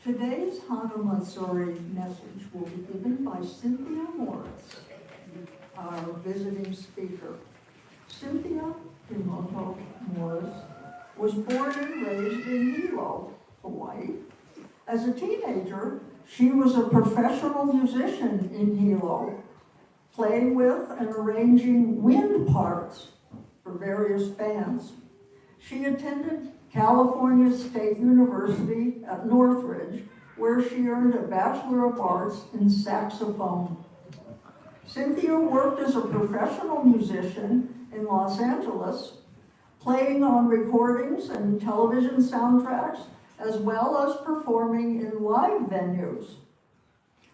Today's Hanamatsuri message will be given by Cynthia Morris, our visiting speaker. Cynthia Kimoto Morris was born and raised in Hilo, Hawaii. As a teenager, she was a professional musician in Hilo, playing with and arranging wind parts for various bands. She attended California State University at Northridge, where she earned a Bachelor of Arts in saxophone. Cynthia worked as a professional musician in Los Angeles, playing on recordings and television soundtracks, as well as performing in live venues.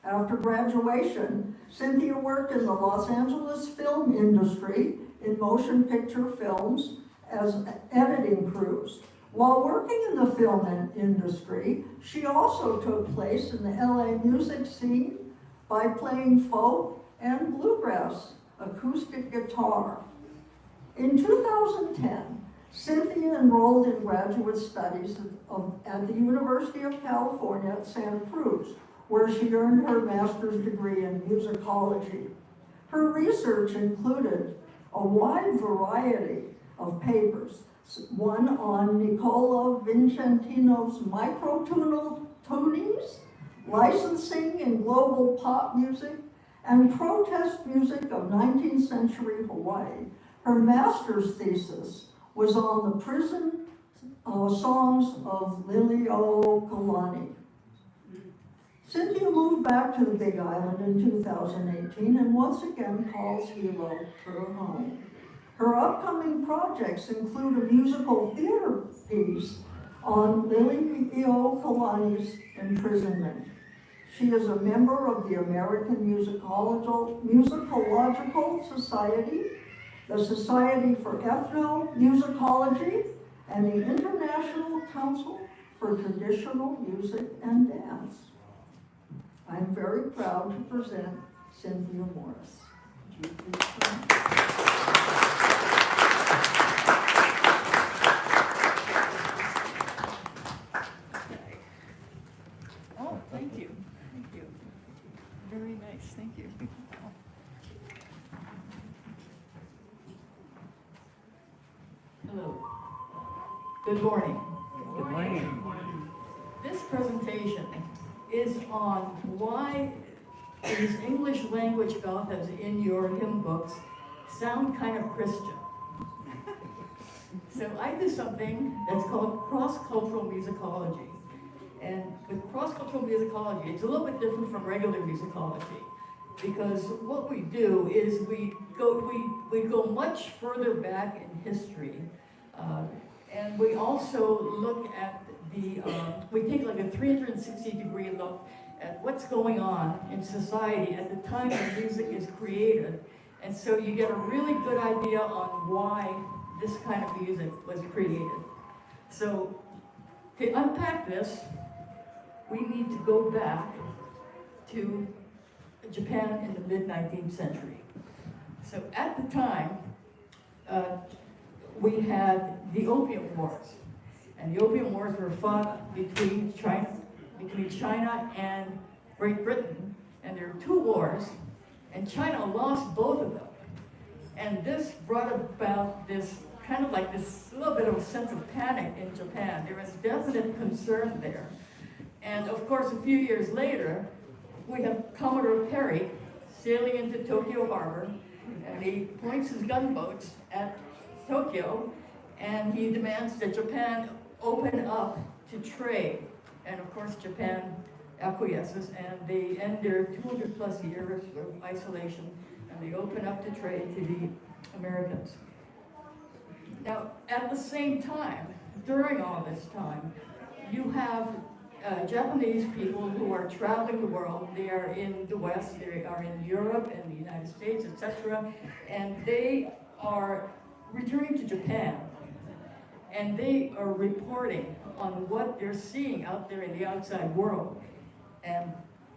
After graduation, Cynthia worked in the Los Angeles film industry in motion picture films as editing crews. While working in the film industry, she also took place in the LA music scene by playing folk and bluegrass acoustic guitar. In 2010, Cynthia enrolled in graduate studies at the University of California at Santa Cruz, where she earned her master's degree in musicology. Her research included a wide variety of papers, one on Nicola Vincentino's microtonal tunings, licensing in global pop music, and protest music of 19th century Hawaii. Her master's thesis was on the prison songs of Liliuokalani. Cynthia moved back to the Big Island in 2018 and once again calls Hilo her home. Her upcoming projects include a musical theater piece on Liliuokalani's imprisonment. She is a member of the American Musicological Society, the Society for Ethnomusicology, and the International Council for Traditional Music and Dance. I'm very proud to present Cynthia Morris. Oh, thank you. Thank you. Very nice. Thank you. Hello. Good morning. Good morning. This presentation is on why these English language gathas in your hymn books sound kind of Christian. So I do something that's called cross-cultural musicology. And with cross-cultural musicology, it's a little bit different from regular musicology, because what we do is we go much further back in history, and we also look at we take like a 360-degree look at what's going on in society at the time the music is created, and so you get a really good idea on why this kind of music was created. So to unpack this, we need to go back to Japan in the mid-19th century. So at the time, we had the Opium Wars. And the Opium Wars were fought between China and Great Britain. And there were two wars, and China lost both of them. And this brought about this kind of like this little bit of a sense of panic in Japan. There was definite concern there. And of course, a few years later, we have Commodore Perry sailing into Tokyo Harbor, and he points his gunboats at Tokyo, and he demands that Japan open up to trade. And of course, Japan acquiesces, and they end their 200 plus years of isolation, and they open up to trade to the Americans. Now, at the same time, during all this time, you have Japanese people who are traveling the world. They are in the West, they are in Europe and the United States, etc. And they are returning to Japan. And they are reporting on what they're seeing out there in the outside world. And,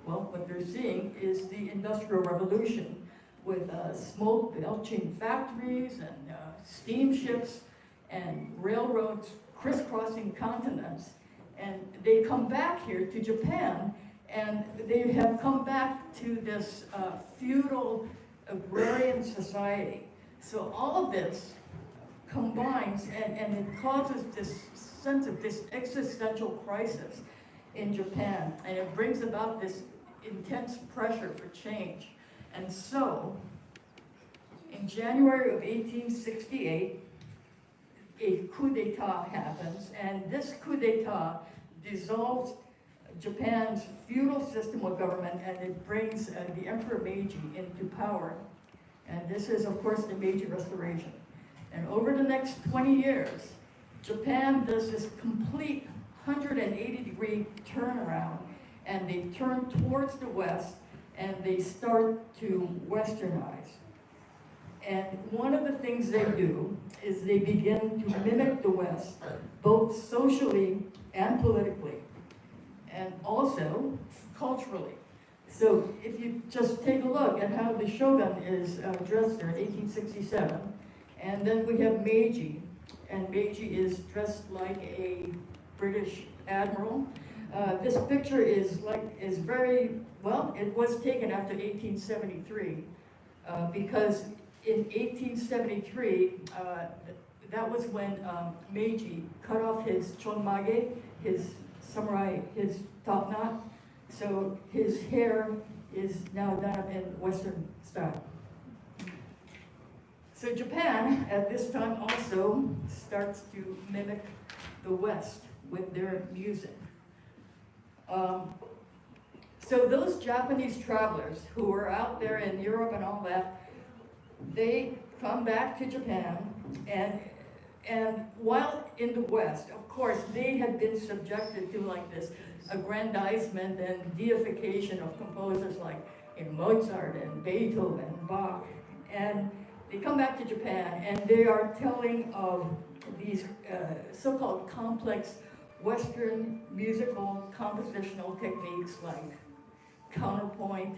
well, what they're seeing is the Industrial Revolution with smoke belching factories and steamships and railroads crisscrossing continents. And they come back here to Japan, and they have come back to this feudal agrarian society. So all of this combines, and it causes this sense of this existential crisis in Japan, and it brings about this intense pressure for change. And so, in January of 1868, a coup d'etat happens, and this coup d'etat dissolves Japan's feudal system of government, and it brings the Emperor Meiji into power. And this is, of course, the Meiji Restoration. And over the next 20 years, Japan does this complete 180-degree turnaround, and they turn towards the West, and they start to westernize. And one of the things they do is they begin to mimic the West, both socially and politically, and also culturally. So if you just take a look at how the shogun is dressed there in 1867, and then we have Meiji, and Meiji is dressed like a British admiral. This picture is very, well, it was taken after 1873, because in 1873, that was when Meiji cut off his chonmage, his samurai, his top knot. So his hair is now done in Western style. So Japan, at this time, also starts to mimic the West with their music. So those Japanese travelers who were out there in Europe and all that, they come back to Japan, and while in the West, of course, they had been subjected to like this aggrandizement and deification of composers like Mozart and Beethoven and Bach. And they come back to Japan, and they are telling of these so-called complex Western musical compositional techniques like counterpoint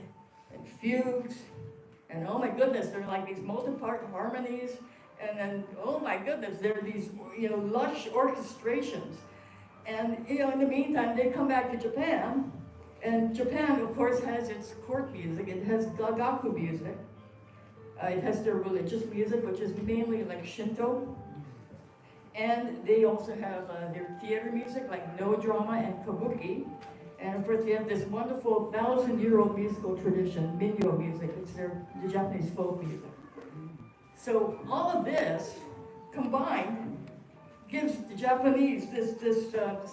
and fugues, and oh my goodness, they're like these multi-part harmonies, and then oh my goodness, there are these lush orchestrations. And in the meantime, they come back to Japan, and Japan, of course, has its court music. It has gagaku music. It has their religious music, which is mainly like Shinto. And they also have their theater music, like no drama and kabuki. And of course, they have this wonderful 1,000-year-old musical tradition, minyo music. It's the Japanese folk music. So all of this combined gives the Japanese this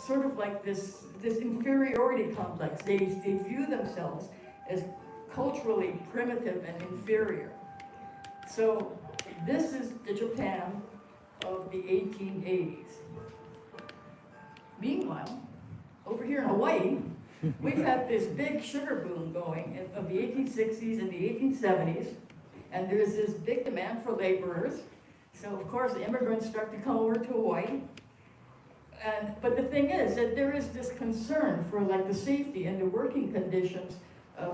sort of like this inferiority complex. They view themselves as culturally primitive and inferior. So this is the Japan of the 1880s. Meanwhile, over here in Hawaii, we've had this big sugar boom going of the 1860s and the 1870s, and there's this big demand for laborers. So of course, the immigrants start to come over to Hawaii. But the thing is that there is this concern for like the safety and the working conditions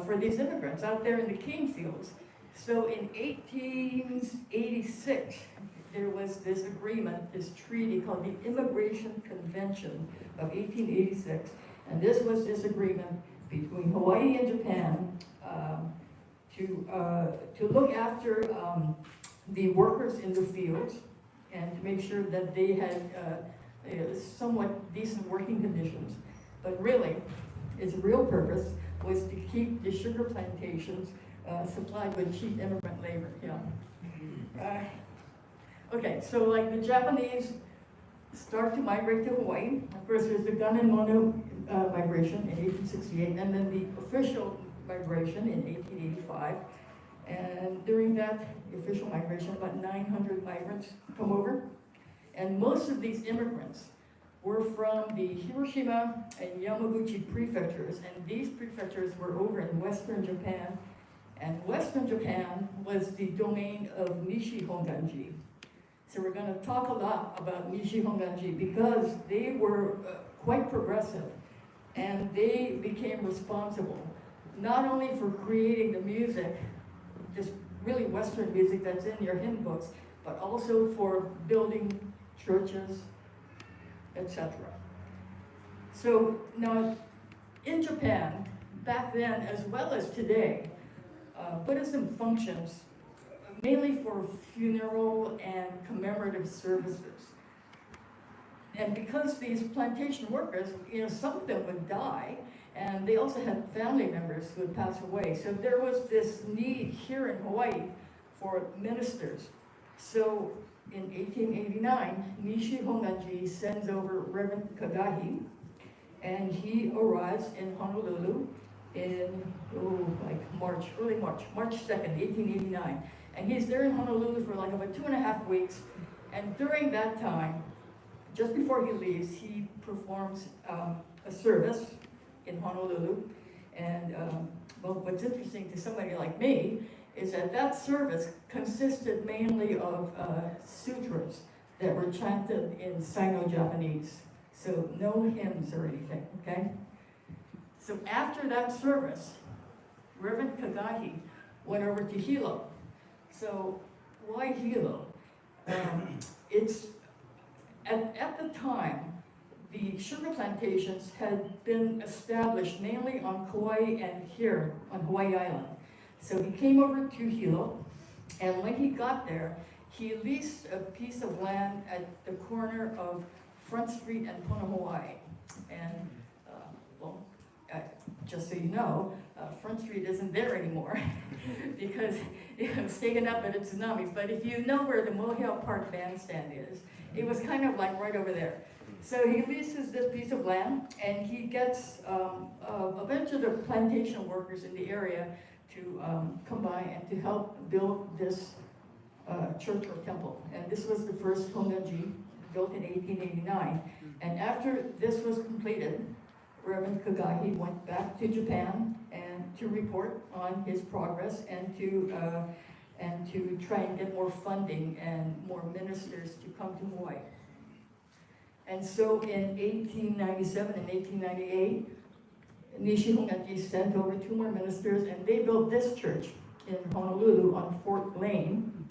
for these immigrants out there in the cane fields. So in 1886, there was this agreement, this treaty called the Immigration Convention of 1886. And this was this agreement between Hawaii and Japan to look after the workers in the fields and to make sure that they had somewhat decent working conditions. But really, its real purpose was to keep the sugar plantations supplied with cheap immigrant labor. Okay, so like the Japanese start to migrate to Hawaii. Of course, there's the Ganemono migration in 1868, and then the official migration in 1885. And during that official migration, about 900 migrants come over. And most of these immigrants were from the Hiroshima and Yamaguchi prefectures, and these prefectures were over in Western Japan. And Western Japan was the domain of Nishi Honganji. So we're going to talk a lot about Nishi Honganji because they were quite progressive, and they became responsible not only for creating the music, this really Western music that's in your hymn books, but also for building churches, etc. So now, in Japan, back then as well as today, Buddhism functions mainly for funeral and commemorative services. And because these plantation workers, some of them would die, and they also had family members who would pass away. So there was this need here in Hawaii for ministers. So in 1889, Nishi Honganji sends over Reverend Kagahi, and he arrives in Honolulu in early March 2nd, 1889. And he's there in Honolulu for like about 2.5 weeks. And during that time, just before he leaves, he performs a service in Honolulu. And what's interesting to somebody like me is that service consisted mainly of sutras that were chanted in Sino-Japanese. So no hymns or anything, okay? So after that service, Reverend Kagahi went over to Hilo. So why Hilo? It's at the time, the sugar plantations had been established mainly on Kauai and here on Hawaii Island. So he came over to Hilo, and when he got there, he leased a piece of land at the corner of Front Street and Punahou. And just so you know, Front Street isn't there anymore because it was taken up by the tsunamis. But if you know where the Mohio Park Bandstand is, it was kind of like right over there. So he leases this piece of land, and he gets a bunch of the plantation workers in the area to come by and to help build this church or temple. And this was the first Honganji, built in 1889. And after this was completed, Reverend Kagahi went back to Japan and to report on his progress and to try and get more funding and more ministers to come to Hawaii. And so in 1897 and 1898, Nishi Honganji sent over 2 more ministers, and they built this church in Honolulu on Fort Lane.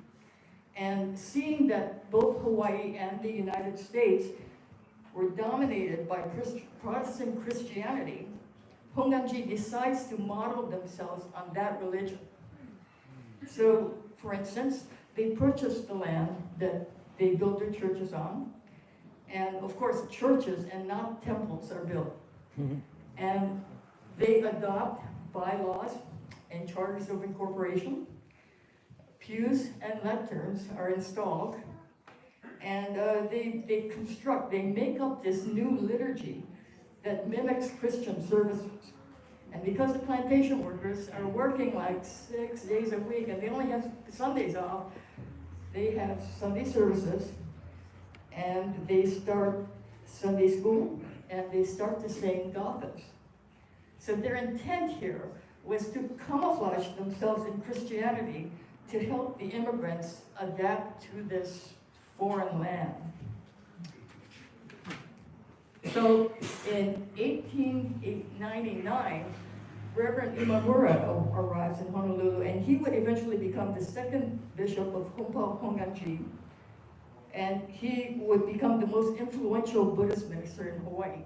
And seeing that both Hawaii and the United States were dominated by Protestant Christianity, Honganji decides to model themselves on that religion. So, for instance, they purchased the land that they built their churches on, and of course, churches and not temples are built. And they adopt bylaws and charters of incorporation. Pews and lecterns are installed, and they make up this new liturgy that mimics Christian services. And because the plantation workers are working like 6 days a week and they only have Sundays off, they have Sunday services, and they start Sunday school, and they start to sing gathas. So their intent here was to camouflage themselves in Christianity to help the immigrants adapt to this foreign land. So in 1899, Reverend Imamura arrives in Honolulu, and he would eventually become the second bishop of Honpa Honganji, and he would become the most influential Buddhist minister in Hawaii.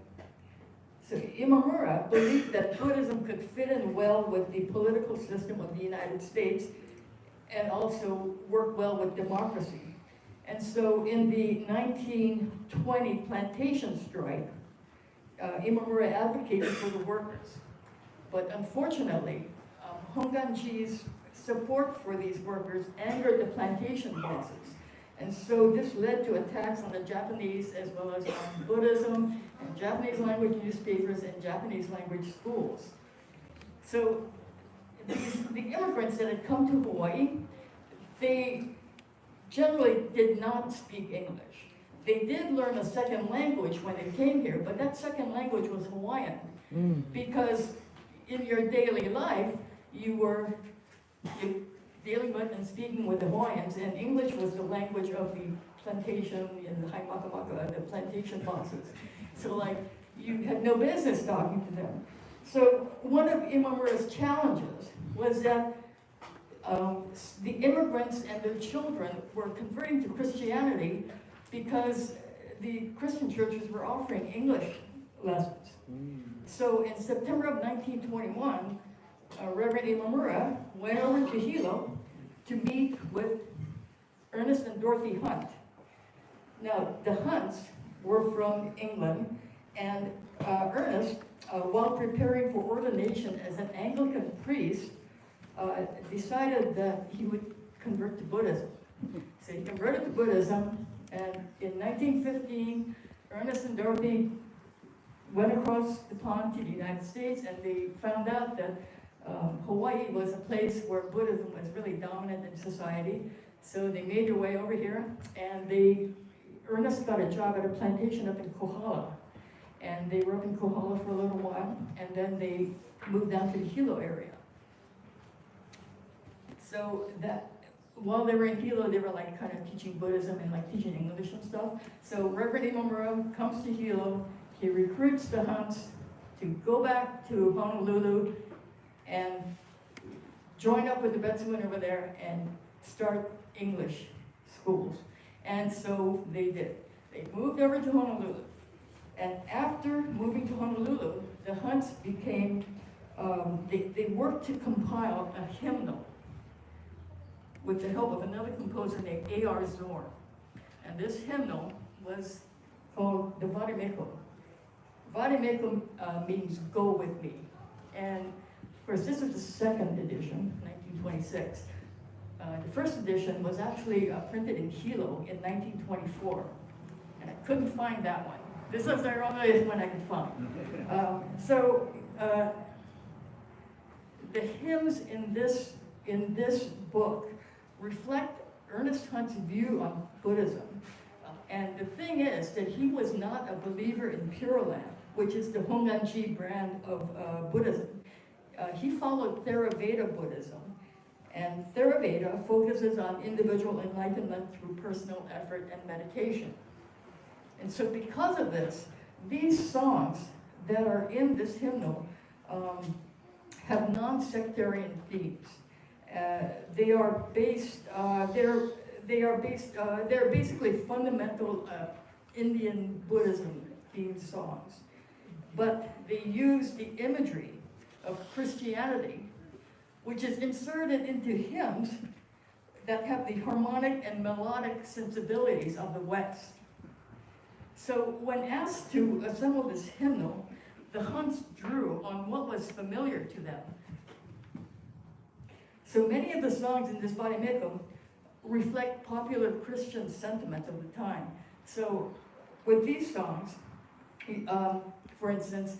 So Imamura believed that Buddhism could fit in well with the political system of the United States and also work well with democracy. And so in the 1920 plantation strike, Imamura advocated for the workers. But unfortunately, Honganji's support for these workers angered the plantation bosses. And so this led to attacks on the Japanese as well as on Buddhism and Japanese language newspapers and Japanese language schools. So the immigrants that had come to Hawaii, they generally did not speak English. They did learn a second language when they came here, but that second language was Hawaiian. Because in your daily life, you were dealing with and speaking with the Hawaiians, and English was the language of the plantation and the haimakamaka, the plantation bosses. So like, you had no business talking to them. So one of Imamura's challenges was that the immigrants and their children were converting to Christianity because the Christian churches were offering English lessons. So in September of 1921, Reverend Imamura went over to Hilo to meet with Ernest and Dorothy Hunt. Now, the Hunts were from England, and Ernest, while preparing for ordination as an Anglican priest, decided that he would convert to Buddhism. So he converted to Buddhism, and in 1915, Ernest and Dorothy went across the pond to the United States, and they found out that Hawaii was a place where Buddhism was really dominant in society. So they made their way over here, and Ernest got a job at a plantation up in Kohala. And they were up in Kohala for a little while, and then they moved down to the Hilo area. So that while they were in Hilo, they were like kind of teaching Buddhism and like teaching English and stuff. So Reverend Imamura comes to Hilo, he recruits the Hunts to go back to Honolulu and join up with the Betsuan over there and start English schools. And so they did. They moved over to Honolulu. And after moving to Honolulu, the Hunts became, they worked to compile a hymnal with the help of another composer named A.R. Zorn. And this hymnal was called the Varimeko. Varimeko means go with me. And of course, this is the second edition, 1926. The first edition was actually printed in Hilo in 1924. And I couldn't find that one. This is the only one I could find. The hymns in this book reflect Ernest Hunt's view on Buddhism. And the thing is that he was not a believer in Pure Land, which is the Honganji brand of Buddhism. He followed Theravada Buddhism. And Theravada focuses on individual enlightenment through personal effort and meditation. And so because of this, these songs that are in this hymnal have non-sectarian themes. They're basically fundamental Indian Buddhism themed songs. But they use the imagery of Christianity, which is inserted into hymns that have the harmonic and melodic sensibilities of the West. So when asked to assemble this hymnal, the Hunts drew on what was familiar to them. So many of the songs in this Varimeko reflect popular Christian sentiment of the time. So with these songs, for instance,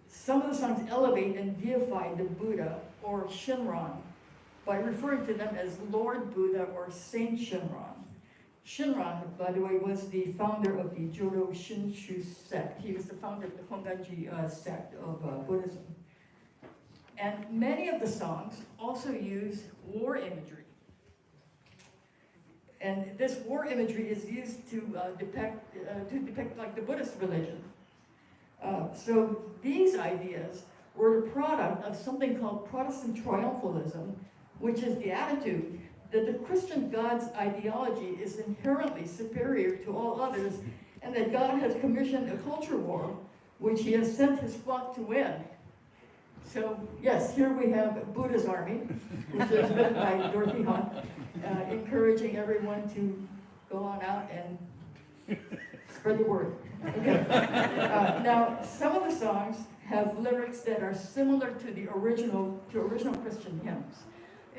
some of the songs elevate and deify the Buddha or Shinran by referring to them as Lord Buddha or Saint Shinran. Shinran, by the way, was the founder of the Jodo Shinshu sect. He was the founder of the Honganji sect of Buddhism. And many of the songs also use war imagery. And this war imagery is used to depict like the Buddhist religion. So these ideas were the product of something called Protestant triumphalism, which is the attitude that the Christian God's ideology is inherently superior to all others, and that God has commissioned a culture war, which he has sent his flock to win. So yes, here we have Buddha's army, which is led by Dorothy Hunt, encouraging everyone to go on out and spread the word. Okay. Now, some of the songs have lyrics that are similar to the original Christian hymns.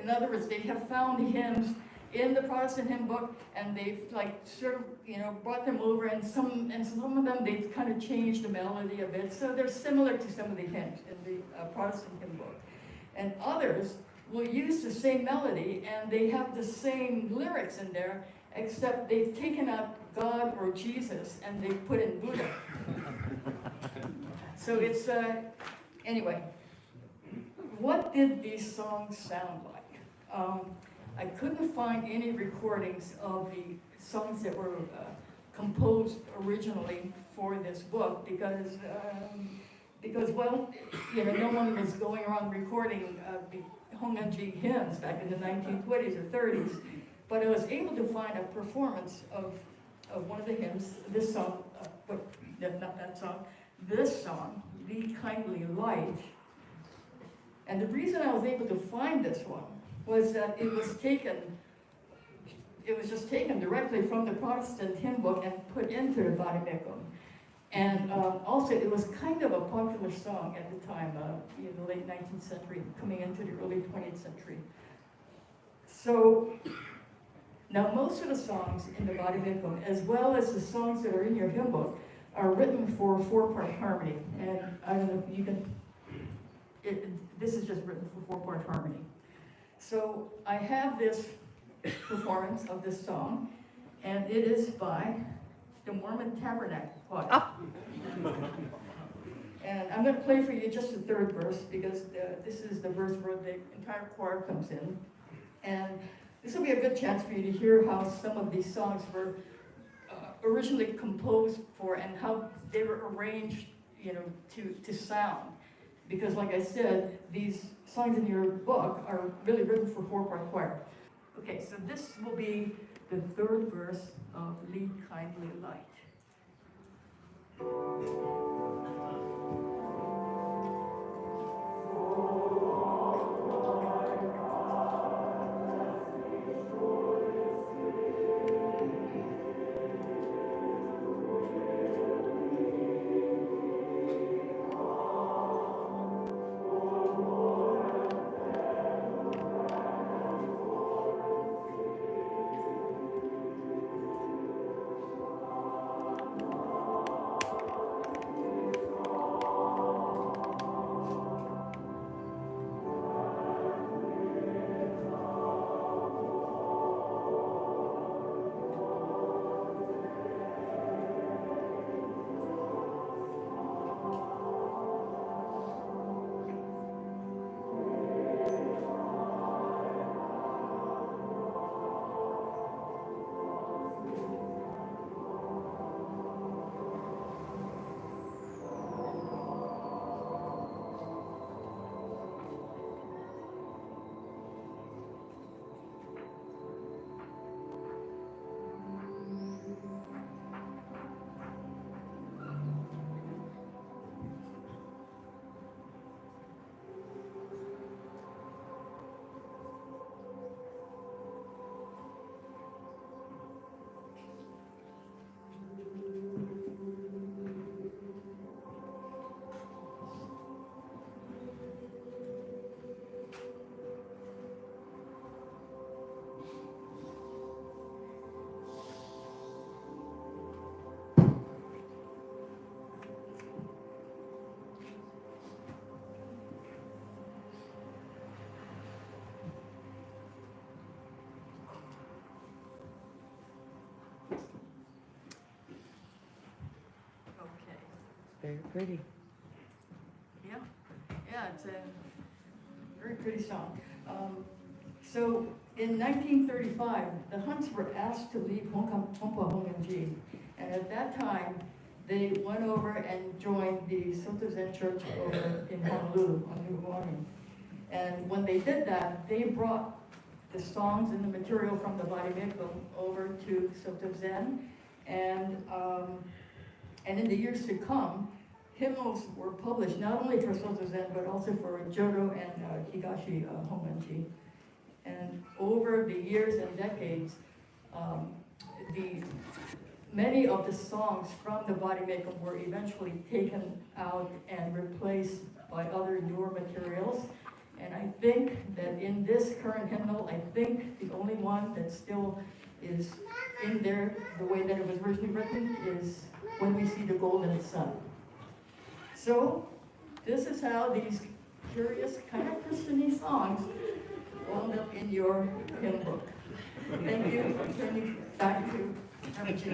In other words, they have found hymns in the Protestant hymn book, and they've like sort of brought them over, and some of them they've kind of changed the melody a bit, so they're similar to some of the hymns in the Protestant hymn book. And others will use the same melody, and they have the same lyrics in there, except they've taken out God or Jesus and they've put in Buddha. So it's anyway. What did these songs sound like? I couldn't find any recordings of the songs that were composed originally for this book because well, no one was going around recording the Honganji hymns back in the 1920s or 30s. But I was able to find a performance of one of the hymns, this song, not that song, this song, Lead Kindly Light. And the reason I was able to find this one was that it was just taken directly from the Protestant hymn book and put into the Vademecum. And also, it was kind of a popular song at the time, in the late 19th century, coming into the early 20th century. So, now most of the songs in the Vademecum, as well as the songs that are in your hymn book, are written for 4-part harmony. And I don't know if you can, this is just written for 4-part harmony. So I have this performance of this song, and it is by the Mormon Tabernacle Choir. And I'm going to play for you just the 3rd verse, because this is the verse where the entire choir comes in. And this will be a good chance for you to hear how some of these songs were originally composed for and how they were arranged, to sound. Because like I said, these songs in your book are really written for 4-part choir. Okay, so this will be the 3rd verse of Lead Kindly Light. Very pretty. Yeah, it's a very pretty song. So in 1935, the Huns were asked to leave Hompa Hongenji, and at that time, they went over and joined the Soto Zen Church over in Honolulu on New Hawaii. And when they did that, they brought the songs and the material from the Vademecum over to Soto Zen, and in the years to come, hymnals were published not only for Soto Zen, but also for Jodo and Higashi Hongenji. And over the years and decades, many of the songs from the Vademecum were eventually taken out and replaced by other newer materials. And I think that in this current hymnal, I think the only one that still is in there the way that it was originally written is When We See the Golden Sun. So this is how these curious kind of Christian-y songs wound up in your hymn book. Thank you for turning back to Hamachi.